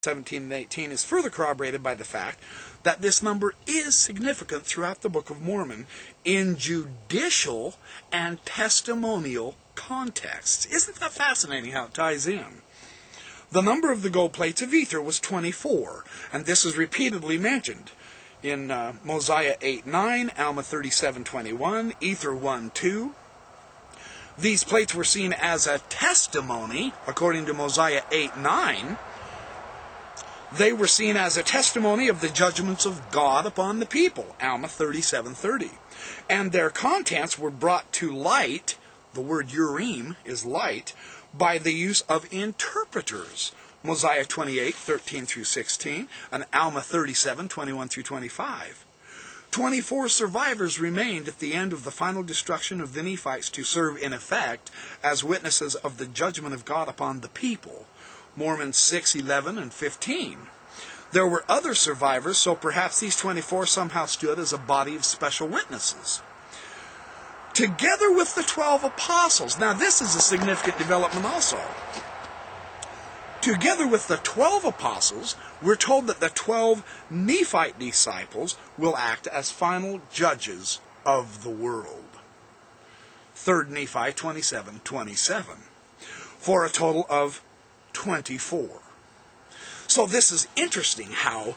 17 and 18 is further corroborated by the fact that this number is significant throughout the Book of Mormon in judicial and testimonial contexts. Isn't that fascinating how it ties in? The number of the gold plates of ether was 24, and this is repeatedly mentioned in Mosiah 8:9, Alma 37:21, Ether 1:2. These plates were seen as a testimony, according to Mosiah 8:9. They were seen as a testimony of the judgments of God upon the people, Alma 37:30. And their contents were brought to light, the word Urim is light, by the use of interpreters, Mosiah 28:13 through 16, and Alma 37:21 through 25. 24 survivors remained at the end of the final destruction of the Nephites to serve in effect as witnesses of the judgment of God upon the people, Mormons 6:11 and 15. There were other survivors, so perhaps these 24 somehow stood as a body of special witnesses. Together with the 12 apostles. Now this is a significant development also. Together with the 12 apostles, we're told that the 12 Nephite disciples will act as final judges of the world. 3 Nephi 27:27. For a total of 24. So this is interesting how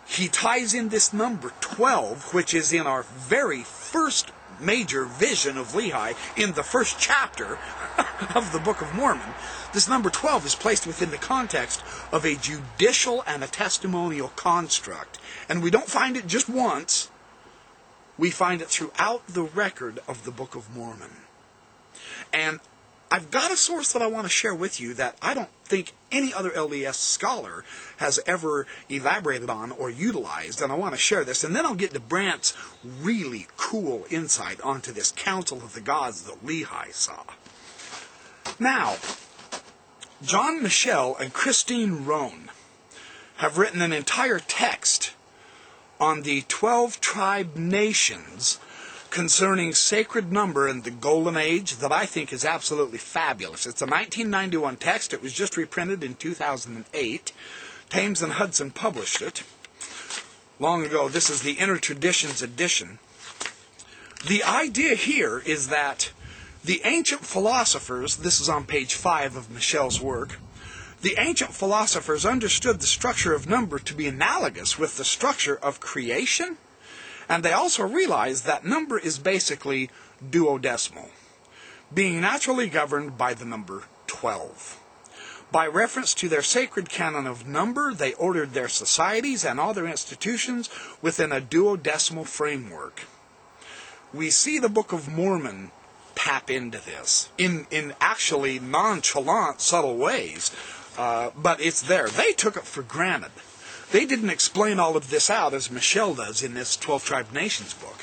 he ties in this number 12, which is in our very first major vision of Lehi, in the first chapter of the Book of Mormon. This number 12 is placed within the context of a judicial and a testimonial construct. And we don't find it just once. We find it throughout the record of the Book of Mormon. And I've got a source that I want to share with you that I don't think any other LDS scholar has ever elaborated on or utilized, and I want to share this, and then I'll get to Brandt's really cool insight onto this Council of the Gods that Lehi saw. Now, John Michelle and Christine Rohn have written an entire text on the 12 tribe nations concerning sacred number in the Golden Age that I think is absolutely fabulous. It's a 1991 text. It was just reprinted in 2008. Thames and Hudson published it long ago. This is the Inner Traditions edition. The idea here is that the ancient philosophers, this is on page 5 of Michelle's work, the ancient philosophers understood the structure of number to be analogous with the structure of creation. And they also realize that number is basically duodecimal, being naturally governed by the number 12. By reference to their sacred canon of number, they ordered their societies and all their institutions within a duodecimal framework. We see the Book of Mormon tap into this in actually nonchalant, subtle ways, but it's there. They took it for granted. They didn't explain all of this out as Michelle does in this 12 Tribe Nations book,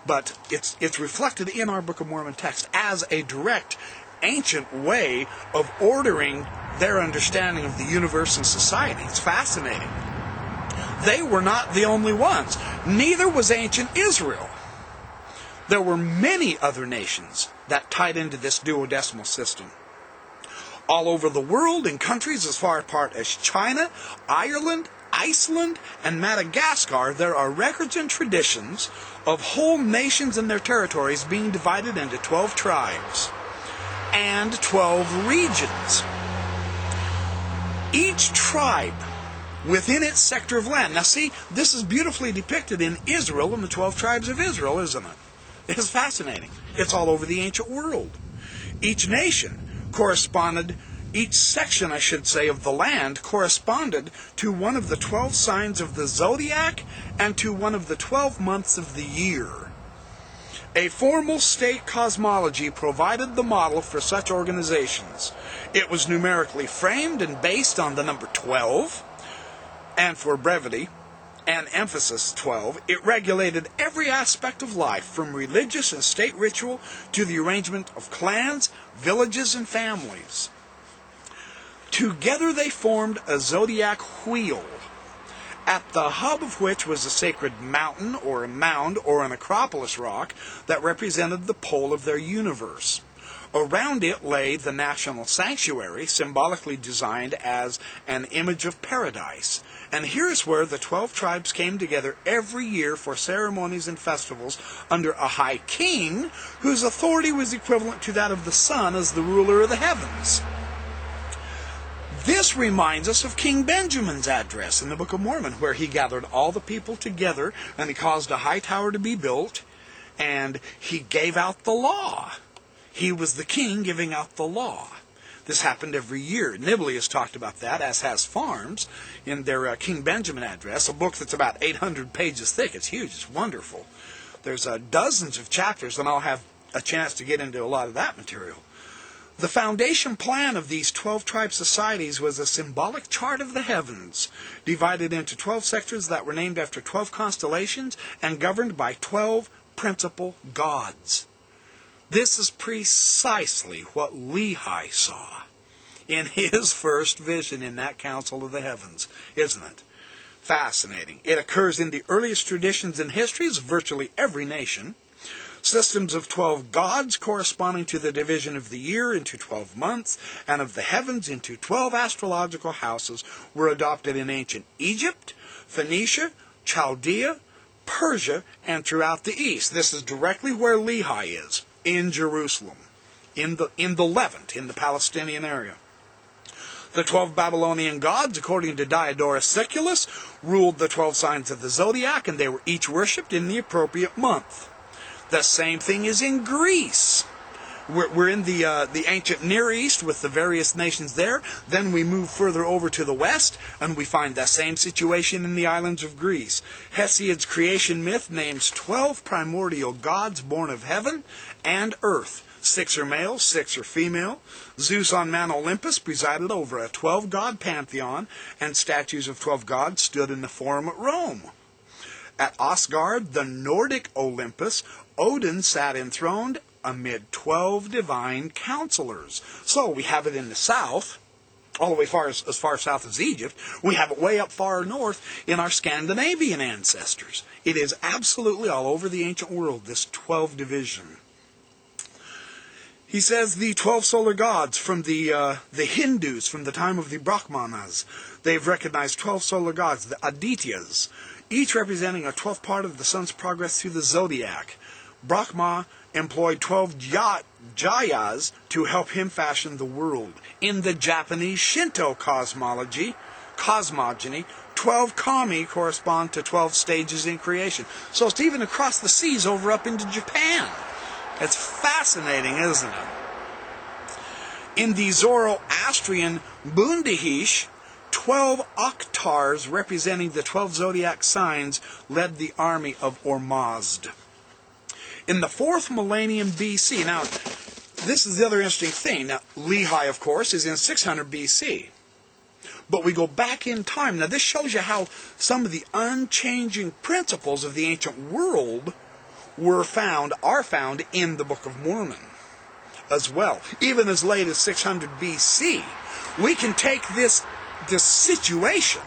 but it's reflected in our Book of Mormon text as a direct ancient way of ordering their understanding of the universe and society. It's fascinating. They were not the only ones. Neither was ancient Israel. There were many other nations that tied into this duodecimal system. All over the world, in countries as far apart as China, Ireland, Iceland, and Madagascar, there are records and traditions of whole nations and their territories being divided into 12 tribes and 12 regions. Each tribe within its sector of land. Now see, this is beautifully depicted in Israel and the 12 tribes of Israel, isn't it? It's fascinating. It's all over the ancient world. Each nation corresponded, each section, I should say, of the land corresponded to one of the 12 signs of the zodiac and to one of the 12 months of the year. A formal state cosmology provided the model for such organizations. It was numerically framed and based on the number 12, and for brevity and emphasis 12, it regulated every aspect of life, from religious and state ritual to the arrangement of clans, villages, and families. Together they formed a zodiac wheel, at the hub of which was a sacred mountain or a mound or an acropolis rock that represented the pole of their universe. Around it lay the national sanctuary, symbolically designed as an image of paradise. And here's where the 12 tribes came together every year for ceremonies and festivals under a high king whose authority was equivalent to that of the sun as the ruler of the heavens. This reminds us of King Benjamin's address in the Book of Mormon, where he gathered all the people together and he caused a high tower to be built and he gave out the law. He was the king giving out the law. This happened every year. Nibley has talked about that, as has Farms, in their King Benjamin address, a book that's about 800 pages thick. It's huge. It's wonderful. There's dozens of chapters, and I'll have a chance to get into a lot of that material. The foundation plan of these 12 tribe societies was a symbolic chart of the heavens, divided into 12 sectors that were named after 12 constellations and governed by 12 principal gods. This is precisely what Lehi saw in his first vision in that Council of the Heavens, isn't it? Fascinating. It occurs in the earliest traditions and histories of virtually every nation. Systems of 12 gods corresponding to the division of the year into 12 months and of the heavens into 12 astrological houses were adopted in ancient Egypt, Phoenicia, Chaldea, Persia, and throughout the East. This is directly where Lehi is, in Jerusalem, in the Levant, in the Palestinian area. The 12 Babylonian gods, according to Diodorus Siculus, ruled the 12 signs of the zodiac, and they were each worshipped in the appropriate month. The same thing is in Greece. We're in the ancient Near East with the various nations there. Then we move further over to the west, and we find the same situation in the islands of Greece. Hesiod's creation myth names 12 primordial gods born of heaven and earth. 6 are male, 6 are female. Zeus on Mount Olympus presided over a 12-god pantheon, and statues of 12 gods stood in the Forum at Rome. At Asgard, the Nordic Olympus, Odin sat enthroned amid 12 divine counselors. So we have it in the south, all the way as far south as Egypt. We have it way up far north in our Scandinavian ancestors. It is absolutely all over the ancient world, this 12 division. He says the 12 solar gods from the Hindus from the time of the Brahmanas. They've recognized 12 solar gods, the Adityas, each representing a 12th part of the sun's progress through the zodiac. Brahma employed 12 Jayas to help him fashion the world. In the Japanese Shinto cosmogony, 12 kami correspond to 12 stages in creation. So it's even across the seas over up into Japan. It's fascinating, isn't it? In the Zoroastrian Bundihish, 12 Aktars representing the 12 zodiac signs led the army of Ormazd. In the 4th millennium BC, now this is the other interesting thing. Now Lehi, of course, is in 600 BC. But we go back in time. Now this shows you how some of the unchanging principles of the ancient world are found in the Book of Mormon as well. Even as late as 600 BC, we can take this situation,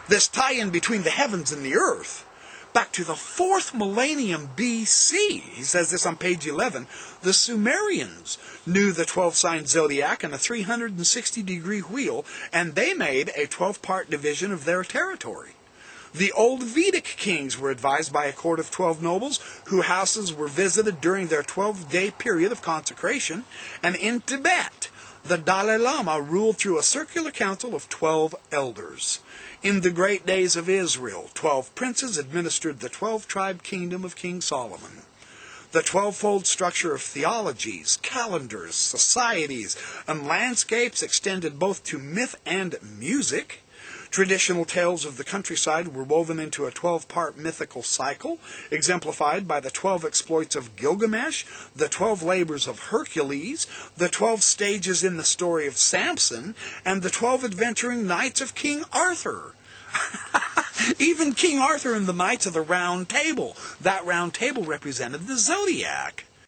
this tie-in between the heavens and the earth, back to the 4th millennium BC. He says this on page 11. The Sumerians knew the 12-sign zodiac and a 360-degree wheel, and they made a 12-part division of their territory. The old Vedic kings were advised by a court of 12 nobles whose houses were visited during their 12-day period of consecration, and in Tibet, the Dalai Lama ruled through a circular council of 12 elders. In the great days of Israel, 12 princes administered the 12-tribe kingdom of King Solomon. The 12-fold structure of theologies, calendars, societies, and landscapes extended both to myth and music. Traditional tales of the countryside were woven into a 12-part mythical cycle, exemplified by the 12 exploits of Gilgamesh, the 12 labors of Hercules, the 12 stages in the story of Samson, and the 12 adventuring knights of King Arthur. Even King Arthur and the Knights of the Round Table. That round table represented the zodiac.